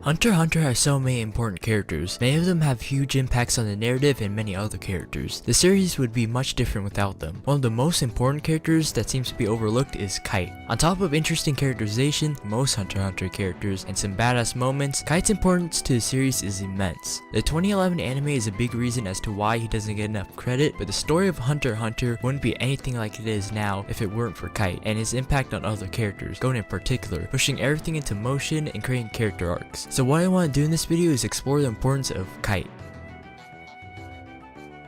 Hunter x Hunter has so many important characters. Many of them have huge impacts on the narrative and many other characters. The series would be much different without them. One of the most important characters that seems to be overlooked is Kite. On top of interesting characterization, most Hunter x Hunter characters, and some badass moments, Kite's importance to the series is immense. The 2011 anime is a big reason as to why he doesn't get enough credit, but the story of Hunter x Hunter wouldn't be anything like it is now if it weren't for Kite and his impact on other characters, Gon in particular, pushing everything into motion and creating character arcs. So what I want to do in this video is explore the importance of Kite.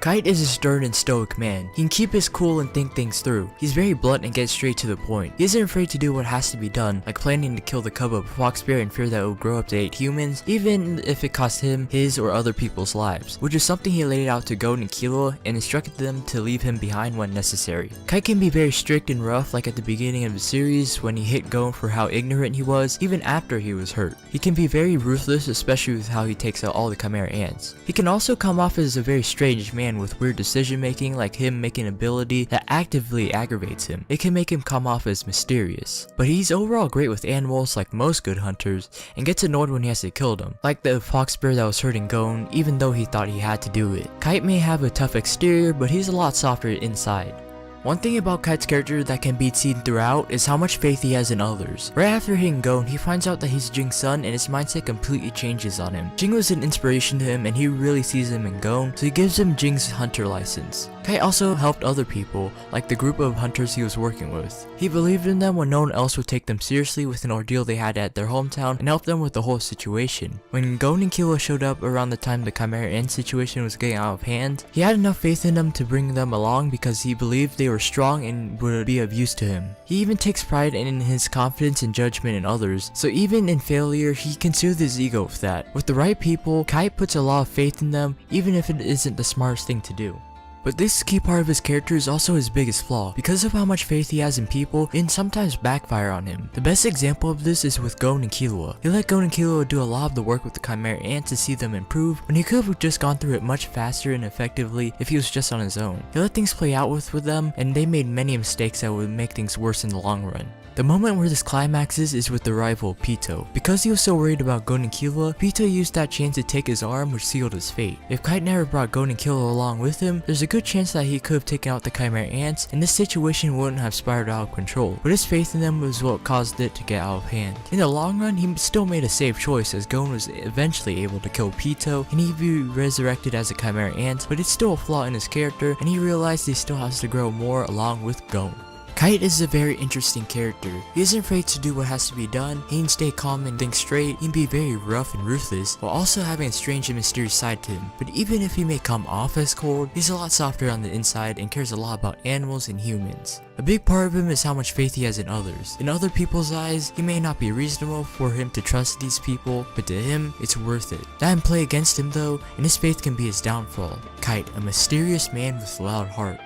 Kite is a stern and stoic man. He can keep his cool and think things through. He's very blunt and gets straight to the point. He isn't afraid to do what has to be done, like planning to kill the cub of a fox bear in fear that it will grow up to eat humans, even if it costs him, his, or other people's lives, which is something he laid out to Gon and Killua and instructed them to leave him behind when necessary. Kite can be very strict and rough, like at the beginning of the series when he hit Gon for how ignorant he was, even after he was hurt. He can be very ruthless, especially with how he takes out all the Chimera Ants. He can also come off as a very strange man with weird decision making, like him making an ability that actively aggravates him. It can make him come off as mysterious. But he's overall great with animals like most good hunters, and gets annoyed when he has to kill them, like the fox bear that was hurting Gon even though he thought he had to do it. Kite may have a tough exterior, but he's a lot softer inside. One thing about Kite's character that can be seen throughout is how much faith he has in others. Right after hitting Gon, he finds out that he's Jing's son and his mindset completely changes on him. Jing was an inspiration to him and he really sees him in Gon, so he gives him Jing's hunter license. Kite also helped other people, like the group of hunters he was working with. He believed in them when no one else would take them seriously with an ordeal they had at their hometown and helped them with the whole situation. When Gon and Killua showed up around the time the Chimera Ant situation was getting out of hand, he had enough faith in them to bring them along because he believed they were strong and would be of use to him. He even takes pride in his confidence and judgment in others, so even in failure, he can soothe his ego with that. With the right people, Kite puts a lot of faith in them, even if it isn't the smartest thing to do. But this key part of his character is also his biggest flaw. Because of how much faith he has in people, it can sometimes backfire on him. The best example of this is with Gon and Killua. He let Gon and Killua do a lot of the work with the Chimera Ant to see them improve, when he could have just gone through it much faster and effectively if he was just on his own. He let things play out with them, and they made many mistakes that would make things worse in the long run. The moment where this climaxes is with the rival Pito. Because he was so worried about Gon and Killua, Pito used that chance to take his arm, which sealed his fate. If Kite never brought Gon and Killua along with him, there's a good chance that he could have taken out the Chimera Ants and this situation wouldn't have spiraled out of control. But his faith in them was what caused it to get out of hand. In the long run, he still made a safe choice as Gon was eventually able to kill Pito and he'd be resurrected as a Chimera Ant, but it's still a flaw in his character and he realized he still has to grow more along with Gon. Kite is a very interesting character. He isn't afraid to do what has to be done, he can stay calm and think straight, he can be very rough and ruthless, while also having a strange and mysterious side to him. But even if he may come off as cold, he's a lot softer on the inside and cares a lot about animals and humans. A big part of him is how much faith he has in others. In other people's eyes, he may not be reasonable for him to trust these people, but to him, it's worth it. That can play against him though, and his faith can be his downfall. Kite, a mysterious man with a loud heart.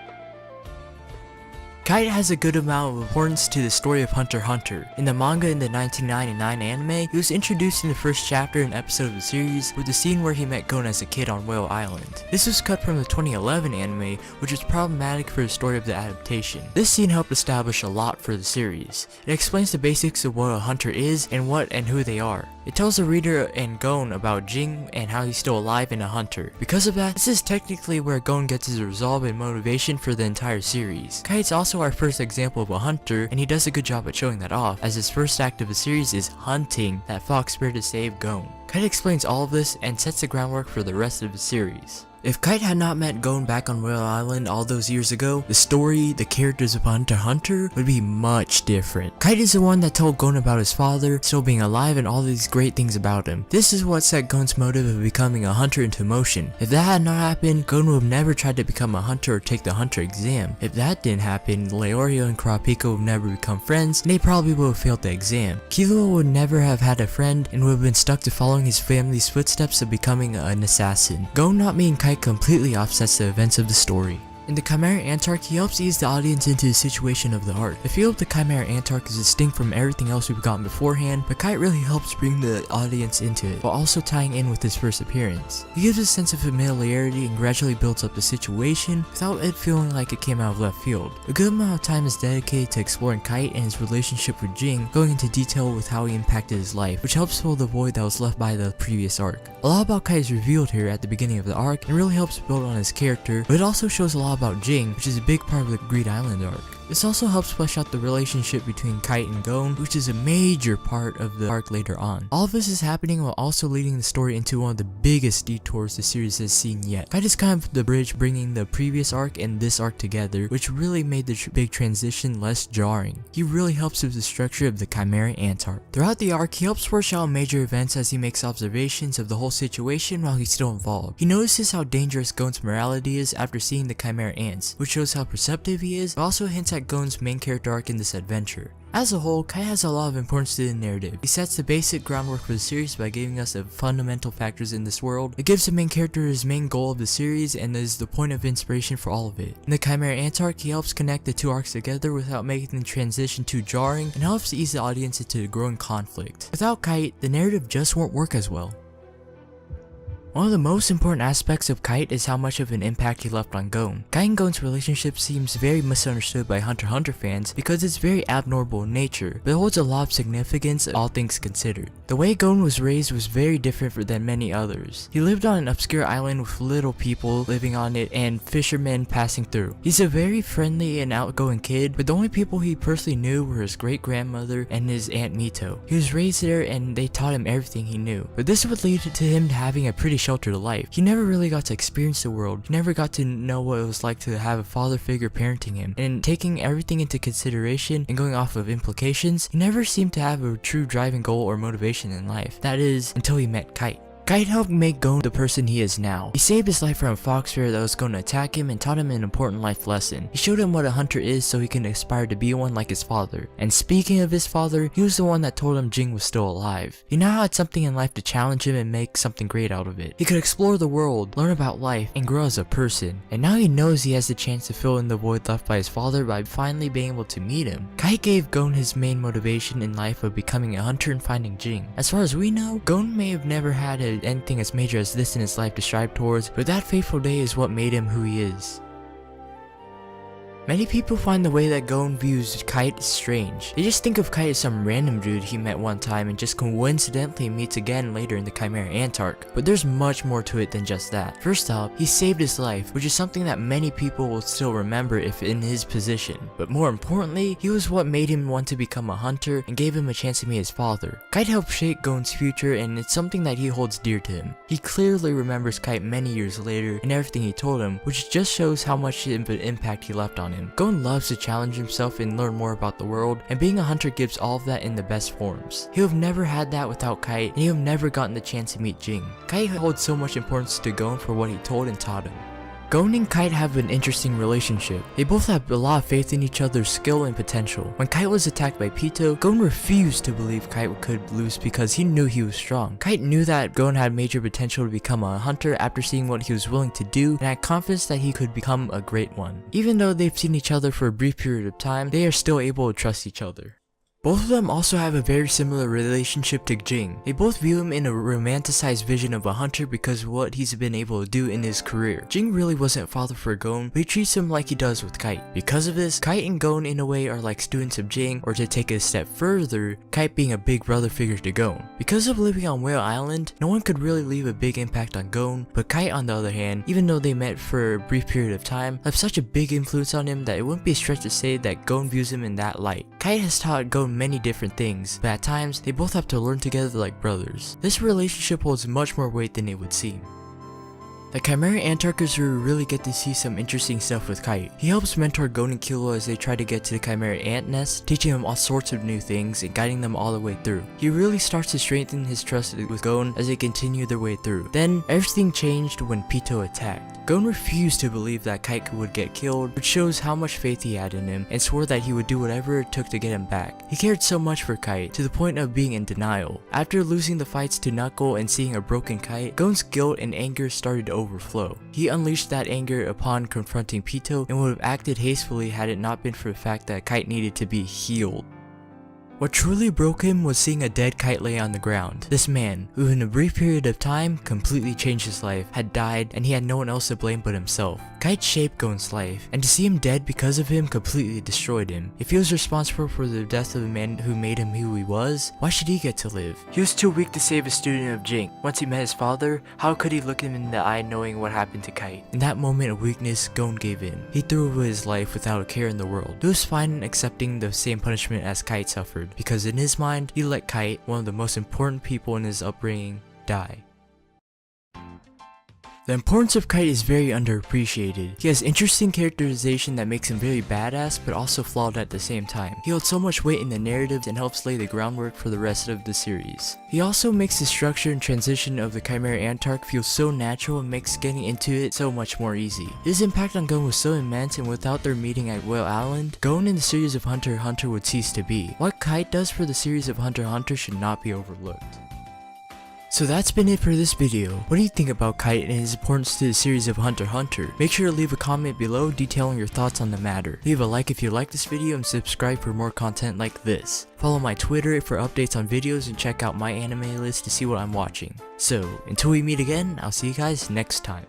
Kite has a good amount of importance to the story of Hunter x Hunter. In the manga in the 1999 anime, he was introduced in the first chapter and episode of the series with the scene where he met Gon as a kid on Whale Island. This was cut from the 2011 anime, which was problematic for the story of the adaptation. This scene helped establish a lot for the series. It explains the basics of what a hunter is and what and who they are. It tells the reader and Gon about Jing and how he's still alive and a hunter. Because of that, this is technically where Gon gets his resolve and motivation for the entire series. Kite's also our first example of a hunter, and he does a good job at showing that off, as his first act of the series is hunting that fox bear to save Gon. Kite explains all of this and sets the groundwork for the rest of the series. If Kite had not met Gon back on Whale Island all those years ago, the story, the characters of Hunter x Hunter would be much different. Kite is the one that told Gon about his father, still being alive and all these great things about him. This is what set Gon's motive of becoming a hunter into motion. If that had not happened, Gon would have never tried to become a hunter or take the hunter exam. If that didn't happen, Leorio and Kurapika would never become friends and they probably would have failed the exam. Killua would never have had a friend and would have been stuck to following his family's footsteps of becoming an assassin. Gon not meeting Kite completely offsets the events of the story. In the Chimera Ant arc, he helps ease the audience into the situation of the arc. I feel the Chimera Ant arc is distinct from everything else we've gotten beforehand, but Kite really helps bring the audience into it, while also tying in with his first appearance. He gives a sense of familiarity and gradually builds up the situation, without it feeling like it came out of left field. A good amount of time is dedicated to exploring Kite and his relationship with Jing, going into detail with how he impacted his life, which helps fill the void that was left by the previous arc. A lot about Kite is revealed here at the beginning of the arc, and really helps build on his character, but it also shows a lot about Jing, which is a big part of the Greed Island arc. This also helps flesh out the relationship between Kite and Gon, which is a major part of the arc later on. All of this is happening while also leading the story into one of the biggest detours the series has seen yet. Kite is kind of the bridge bringing the previous arc and this arc together, which really made the big transition less jarring. He really helps with the structure of the Chimera Ant arc. Throughout the arc, he helps foreshadow major events as he makes observations of the whole situation while he's still involved. He notices how dangerous Gon's morality is after seeing the Chimera Ants, which shows how perceptive he is, but also hints at Gon's main character arc in this adventure. As a whole, Kite has a lot of importance to the narrative. He sets the basic groundwork for the series by giving us the fundamental factors in this world. It gives the main character his main goal of the series and is the point of inspiration for all of it. In the Chimera Ant arc, he helps connect the two arcs together without making the transition too jarring and helps ease the audience into the growing conflict. Without Kite, the narrative just won't work as well. One of the most important aspects of Kite is how much of an impact he left on Gon. Kite and Gon's relationship seems very misunderstood by Hunter x Hunter fans because it's very abnormal in nature, but it holds a lot of significance all things considered. The way Gon was raised was very different than many others. He lived on an obscure island with little people living on it and fishermen passing through. He's a very friendly and outgoing kid, but the only people he personally knew were his great-grandmother and his Aunt Mito. He was raised there and they taught him everything he knew, but this would lead to him having a pretty sheltered life. He never really got to experience the world. He never got to know what it was like to have a father figure parenting him, and taking everything into consideration and going off of implications, he never seemed to have a true driving goal or motivation in life. That is, until he met Kite. Kite helped make Gon the person he is now. He saved his life from a fox bear that was going to attack him and taught him an important life lesson. He showed him what a hunter is so he can aspire to be one like his father. And speaking of his father, he was the one that told him Jing was still alive. He now had something in life to challenge him and make something great out of it. He could explore the world, learn about life, and grow as a person. And now he knows he has the chance to fill in the void left by his father by finally being able to meet him. Kite gave Gon his main motivation in life of becoming a hunter and finding Jing. As far as we know, Gon may have never had anything as major as this in his life to strive towards, but that fateful day is what made him who he is. Many people find the way that Gon views Kite strange. They just think of Kite as some random dude he met one time and just coincidentally meets again later in the Chimera Ant arc, but there's much more to it than just that. First off, he saved his life, which is something that many people will still remember if in his position. But more importantly, he was what made him want to become a hunter and gave him a chance to meet his father. Kite helped shape Gon's future and it's something that he holds dear to him. He clearly remembers Kite many years later and everything he told him, which just shows how much of an impact he left on him. Gon loves to challenge himself and learn more about the world, and being a hunter gives all of that in the best forms. He'll have never had that without Kite, and he'll have never gotten the chance to meet Jing. Kite holds so much importance to Gon for what he told and taught him. Gon and Kite have an interesting relationship. They both have a lot of faith in each other's skill and potential. When Kite was attacked by Pito, Gon refused to believe Kite could lose because he knew he was strong. Kite knew that Gon had major potential to become a hunter after seeing what he was willing to do and had confidence that he could become a great one. Even though they've seen each other for a brief period of time, they are still able to trust each other. Both of them also have a very similar relationship to Jing. They both view him in a romanticized vision of a hunter because of what he's been able to do in his career. Jing really wasn't father for Gon, but he treats him like he does with Kite. Because of this, Kite and Gon in a way are like students of Jing, or to take it a step further, Kite being a big brother figure to Gon. Because of living on Whale Island, no one could really leave a big impact on Gon, but Kite on the other hand, even though they met for a brief period of time, left such a big influence on him that it wouldn't be a stretch to say that Gon views him in that light. Kite has taught Gon many different things, but at times, they both have to learn together like brothers. This relationship holds much more weight than it would seem. The Chimera Ant arc is where we really get to see some interesting stuff with Kite. He helps mentor Gon and Kilo as they try to get to the Chimera Ant nest, teaching them all sorts of new things and guiding them all the way through. He really starts to strengthen his trust with Gon as they continue their way through. Then, everything changed when Pito attacked. Gon refused to believe that Kite would get killed, which shows how much faith he had in him, and swore that he would do whatever it took to get him back. He cared so much for Kite, to the point of being in denial. After losing the fights to Knuckle and seeing a broken Kite, Gon's guilt and anger started to overflow. He unleashed that anger upon confronting Pito and would have acted hastily had it not been for the fact that Kite needed to be healed. What truly broke him was seeing a dead Kite lay on the ground. This man, who in a brief period of time completely changed his life, had died and he had no one else to blame but himself. Kite shaped Gon's life, and to see him dead because of him completely destroyed him. If he was responsible for the death of the man who made him who he was, why should he get to live? He was too weak to save a student of Jink. Once he met his father, how could he look him in the eye knowing what happened to Kite? In that moment of weakness, Gon gave in. He threw away his life without a care in the world. He was fine in accepting the same punishment as Kite suffered, because in his mind, he let Kite, one of the most important people in his upbringing, die. The importance of Kite is very underappreciated. He has interesting characterization that makes him very badass but also flawed at the same time. He holds so much weight in the narratives and helps lay the groundwork for the rest of the series. He also makes the structure and transition of the Chimera Ant arc feel so natural and makes getting into it so much more easy. His impact on Gon was so immense, and without their meeting at Whale Island, Gon in the series of Hunter x Hunter would cease to be. What Kite does for the series of Hunter x Hunter should not be overlooked. So that's been it for this video. What do you think about Kite and his importance to the series of Hunter x Hunter? Make sure to leave a comment below detailing your thoughts on the matter. Leave a like if you like this video and subscribe for more content like this. Follow my Twitter for updates on videos and check out my anime list to see what I'm watching. So, until we meet again, I'll see you guys next time.